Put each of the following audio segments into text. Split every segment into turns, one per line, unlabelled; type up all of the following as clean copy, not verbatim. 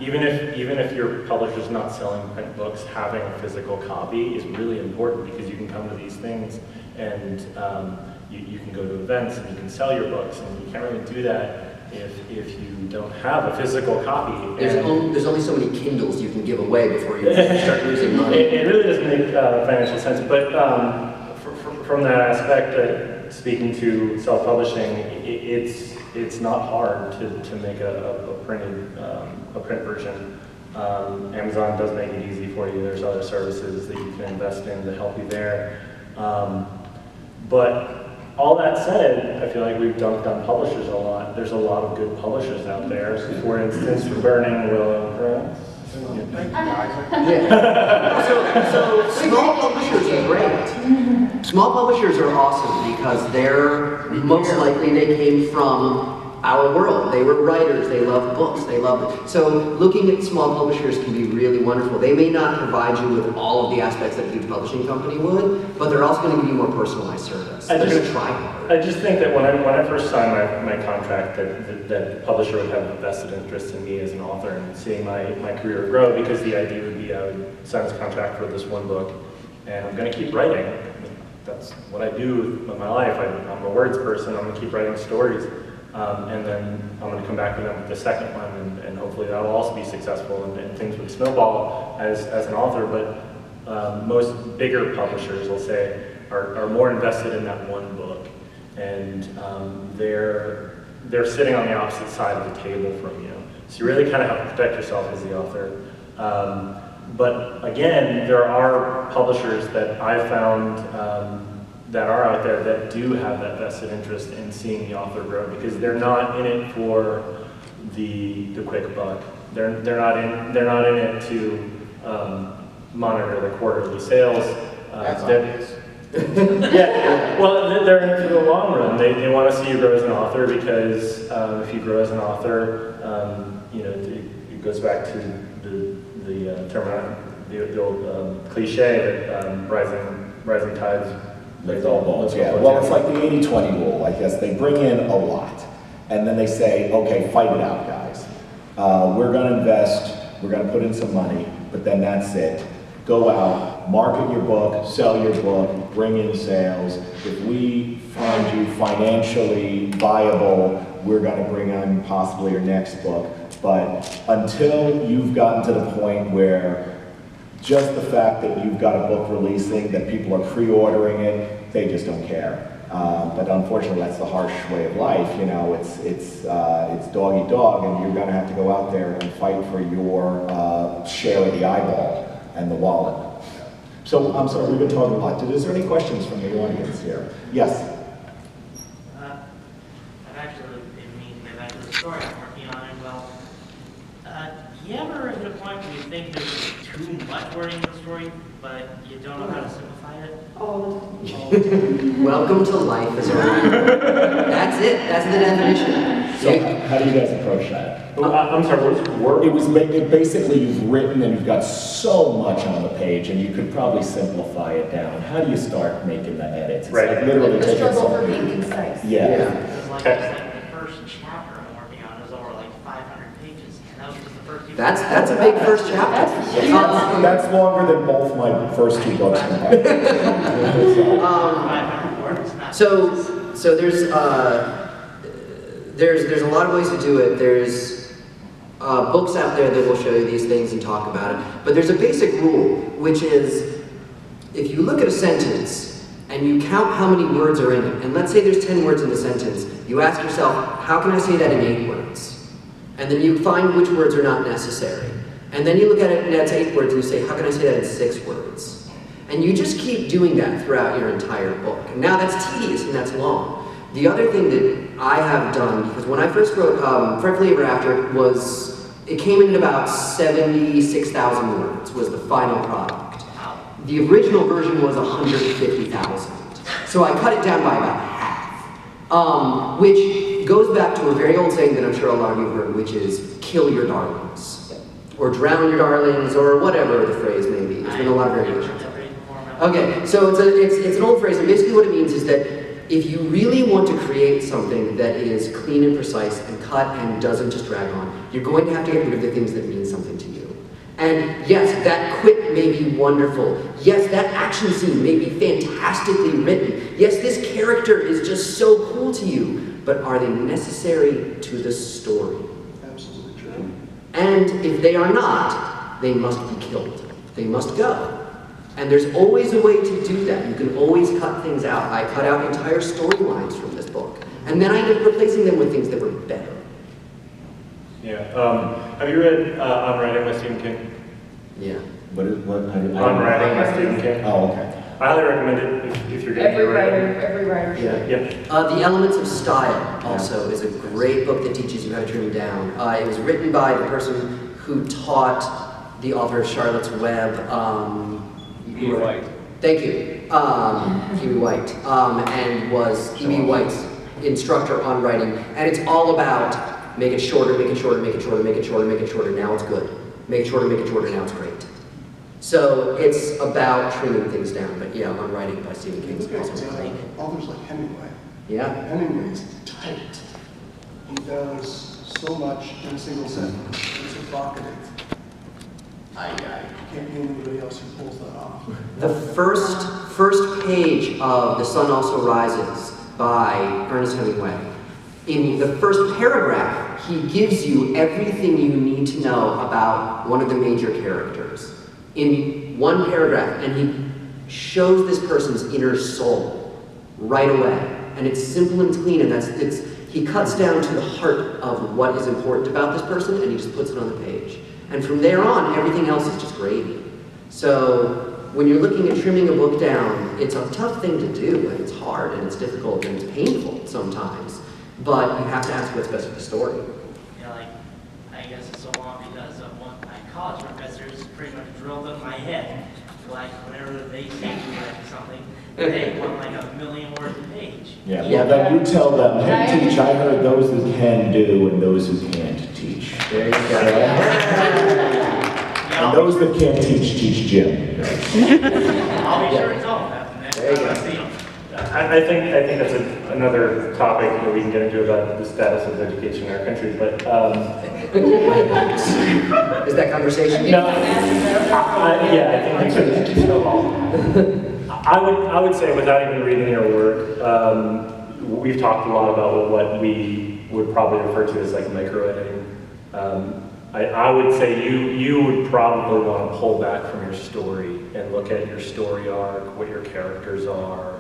Even if your publisher's not selling print books, having a physical copy is really important because you can come to these things and you can go to events and you can sell your books, and you can't really do that if you don't have a physical copy.
There's only so many Kindles you can give away before you start losing money.
It really doesn't make financial sense, but from that aspect, speaking to self-publishing, it's not hard to make a print version. Amazon does make it easy for you. There's other services that you can invest in to help you there. But all that said, I feel like we've dunked on publishers a lot. There's a lot of good publishers out there. For instance, Burning Willow Press.
So small publishers are great. Small publishers are awesome because they're most likely they came from our world. They were writers, they love books, they love it. So looking at small publishers can be really wonderful. They may not provide you with all of the aspects that a huge publishing company would, but they're also going to give you more personalized service. They're going to try hard.
I just think that when I first signed my contract, that the publisher would have a vested interest in me as an author and seeing my career grow, because the idea would be I would sign this contract for this one book and I'm going to keep writing. I mean, that's what I do with my life. I'm a words person. I'm going to keep writing stories. And then I'm going to come back to them with the second one, and hopefully that will also be successful, and things would snowball as an author. But most bigger publishers, will say, are more invested in that one book, and they're sitting on the opposite side of the table from you. So you really kind of have to protect yourself as the author. But again, there are publishers that I've found that are out there that do have that vested interest in seeing the author grow, because they're not in it for the quick buck. They're not in it to monitor the quarterly sales. Yeah, well, they're in it for the long run. They want to see you grow as an author, because if you grow as an author, you know, it goes back to the term, the old cliche that rising tides.
Raise all boats, yeah. Well, it's like the 80-20 rule, I guess. They bring in a lot, and then they say, okay, fight it out, guys. We're going to invest, we're going to put in some money, but then that's it. Go out, market your book, sell your book, bring in sales. If we find you financially viable, we're going to bring on possibly your next book. But until you've gotten to the point where just the fact that you've got a book releasing, that people are pre-ordering it, they just don't care. But unfortunately, that's the harsh way of life. You know, it's dog eat dog, and you're going to have to go out there and fight for your share of the eyeball and the wallet. So, I'm sorry, we've been talking a lot. Is there any questions from the audience here? Yes?
I've actually been meaning to go back to the story I'm working on, and well, you ever hit a point where you think there's too much wording in the story, but you don't know how to simplify it?
Welcome to life as a writer. That's it. That's the definition.
So, how do you guys approach that?
I'm sorry, what was the word?
It was basically you've written and you've got so much on the page, and you could probably simplify it down. How do you start making the edits? It's
Right.
like literally
The
taking
struggle for
something.
being concise.
Yeah.
Because like I said, the first chapter I'm working on is over like 500 pages, and that was just the first few
That's a big first chapter.
That's longer than both my first two books combined.
500 words. Not
So there's a lot of ways to do it. There's books out there that will show you these things and talk about it. But there's a basic rule, which is if you look at a sentence and you count how many words are in it, and let's say there's 10 words in the sentence, you ask yourself, how can I say that in 8 words? And then you find which words are not necessary. And then you look at it and that's 8 words and you say, how can I say that in 6 words? And you just keep doing that throughout your entire book. And now that's tedious and that's long. The other thing that I have done, because when I first wrote Fretfully Ever After, it came in at about 76,000 words was the final product. The original version was 150,000. So I cut it down by about half, which goes back to a very old saying that I'm sure a lot of you have heard, which is kill your darlings, or drown your darlings, or whatever the phrase may be. There's been a lot of variations. Okay, so it's an old phrase, and basically what it means is that if you really want to create something that is clean and precise and cut and doesn't just drag on, you're going to have to get rid of the things that mean something to you. And yes, that quip may be wonderful. Yes, that action scene may be fantastically written. Yes, this character is just so cool to you, but are they necessary to the story?
Absolutely true.
And if they are not, they must be killed. They must go. And there's always a way to do that. You can always cut things out. I cut out entire storylines from this book. And then I ended up replacing them with things that were better.
Yeah. Have you read On Writing by Stephen King?
Yeah.
What?
On Writing by Stephen King.
Oh, okay.
I highly recommend it if you're getting into writing.
Every writer should.
Yeah.
The Elements of Style also is a great book that teaches you how to trim down. It was written by the person who taught the author of Charlotte's Web.
E.B. White.
Thank you. E.B. White. And was E.B. White's instructor on writing. And it's all about make it shorter, make it shorter, make it shorter, make it shorter, make it shorter, now it's good. Make it shorter, make it shorter, now it's great. So it's about trimming things down. But yeah, On Writing by Stephen King is
Look at
also great.
authors like Hemingway.
Yeah.
Hemingway's tight. He does so much in a single sentence. It's evocative. I can't name anybody else who pulls that off.
The first page of The Sun Also Rises by Ernest Hemingway. In the first paragraph, he gives you everything you need to know about one of the major characters. In one paragraph, and he shows this person's inner soul right away. And it's simple and clean, and he cuts down to the heart of what is important about this person, and he just puts it on the page. And from there on, everything else is just gravy. So when you're looking at trimming a book down, it's a tough thing to do, and it's hard, and it's difficult, and it's painful sometimes. But you have to ask what's best for the story.
Yeah, like, I guess it's so long because of one of my college professors pretty much drilled in my head. Like, whenever they say to write something, they want like 1 million words a page.
Yeah,
Yeah.
well, then you tell them, hey, teach, I heard those who can do and those who can't teach.
There you go.
And those that can't teach, teach Jim.
I'll be sure to tell them that the next
There you
time I
go.
see them.
I think that's another topic that we can get into about the status of education in our country, but
Is that conversation?
no, yeah, I think we could snowball. I would say, without even reading your work, we've talked a lot about what we would probably refer to as like micro editing. I would say you would probably want to pull back from your story and look at your story arc, what your characters are,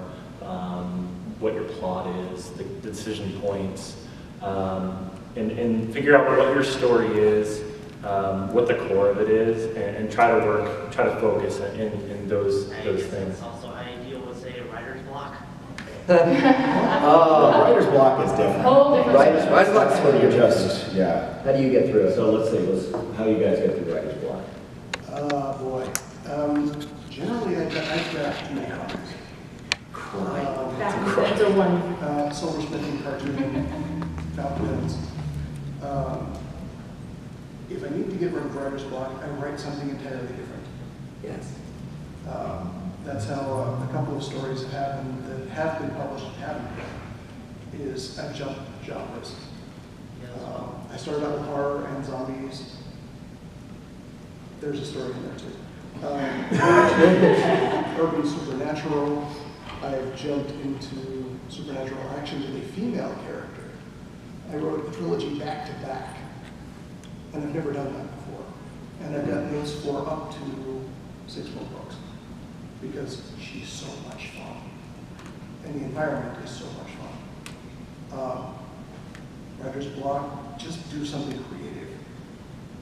what your plot is, the decision points, and figure out what your story is, what the core of it is, and try to focus in those
I guess
things.
it's also ideal with, say, a writer's block.
Oh, writer's block is different.
Whole different.
Writer's block's
That's where you're
different.
just, yeah.
How do you get through it?
So let's see, how you guys get through writer's block?
Boy. Generally, I draft 2 copies.
That's a one.
Silversmithing, cartooning, fountains. If I need to get rid of writer's block, I write something entirely different.
Yes.
That's how a couple of stories have happened that have been published and haven't been, is I've jumped genres. I started out with horror and zombies. There's a story in there too. Urban supernatural. I've jumped into supernatural action with a female character. I wrote a trilogy back to back, and I've never done that before. And I've got notes for up to 6 more books, because she's so much fun, and the environment is so much fun. Writer's block, just do something creative.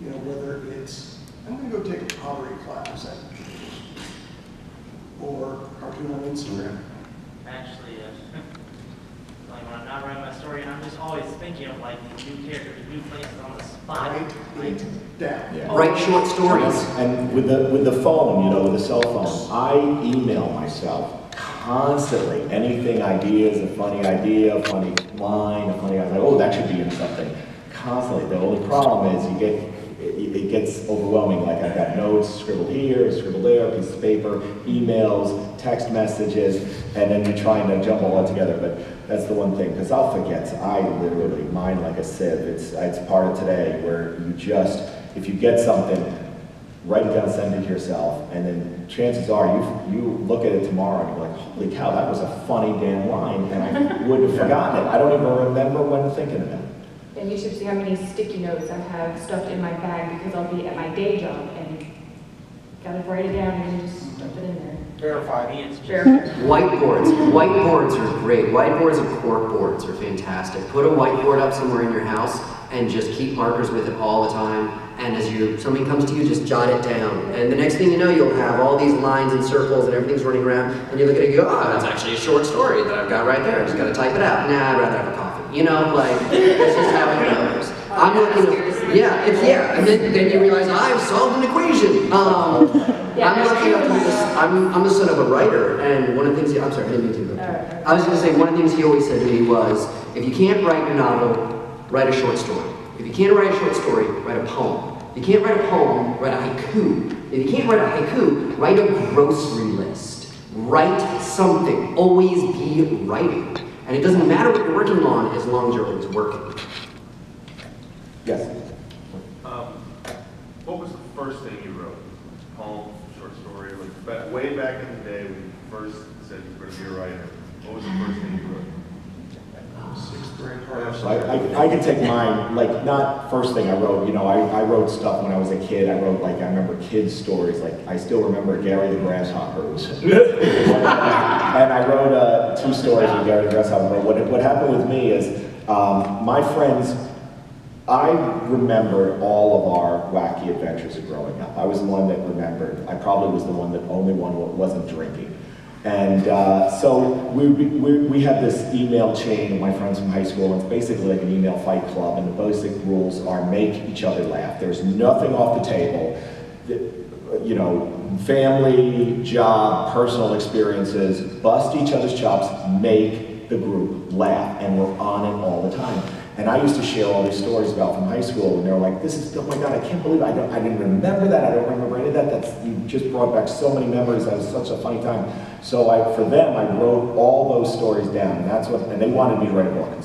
You know, whether it's, I'm going to go take a pottery class or cartoon on Instagram.
Actually, like when I'm not writing my story, I'm just always thinking of like these new characters, new places on the spot.
Write it down.
Yeah.
Write short stories.
And with the phone, you know, with the cell phone, I email myself constantly. Anything, ideas, a funny idea, a funny line, a funny idea. Oh, that should be in something. Constantly. The only problem is it gets overwhelming. Like I've got notes scribbled here, scribbled there, piece of paper, emails, text messages, and then you're trying to jumble all that together. But that's the one thing, because I'll forget. I literally, mine like a sieve. It's part of today where you just, if you get something, write it down, send it to yourself, and then chances are you look at it tomorrow and you're like, holy cow, that was a funny damn line, and I would have forgotten it. I don't even remember when thinking of it.
And you should see how many sticky notes I have stuffed in my bag because I'll be at my day job and gotta write it down and then just stuff it in there.
Verify.
Me, it's just.
Whiteboards are great. Whiteboards and corkboards are fantastic. Put a whiteboard up somewhere in your house and just keep markers with it all the time. And as something comes to you, just jot it down. And the next thing you know, you'll have all these lines and circles and everything's running around. And you look at it and go, oh, that's actually a short story that I've got right there. I just gotta type it out. Nah, I'd rather have a coffee. You know, like, that's just how it goes. I'm looking at, yeah. And then you realize, I've solved an equation. I'm lucky enough to be I'm the son of a writer, and one of the things, I'm sorry, I didn't mean to. I was gonna say, one of the things he always said to me was, if you can't write a novel, write a short story. If you can't write a short story, write a poem. If you can't write a poem, write a haiku. If you can't write a haiku, write a grocery list. Write something. Always be writing. And it doesn't matter what you're working on as long as you're always working.
Yes.
What was the first thing you wrote? Poem, short story, like way back in the day when you first said you were going to be a writer? What was the first thing you wrote?
Sixth grade hard.
So I can take mine, like, not first thing I wrote, you know, I wrote stuff when I was a kid. I wrote, like, I remember kids' stories, like, I still remember Gary the Grasshopper. And I wrote 2 stories with Gary the Grasshopper. But what happened with me is, my friends, I remembered all of our wacky adventures of growing up. I was the one that remembered. I probably was the only one who wasn't drinking. And so we had this email chain of my friends from high school, and it's basically like an email fight club, and the basic rules are make each other laugh. There's nothing off the table. You know, family, job, personal experiences, bust each other's chops, make the group laugh, and we're on it all the time. And I used to share all these stories about from high school, and they were like, "This is, oh my God, I can't believe I didn't remember that. I don't remember any of that. You just brought back so many memories. That was such a funny time." So for them, I wrote all those stories down, and they wanted me to write a book.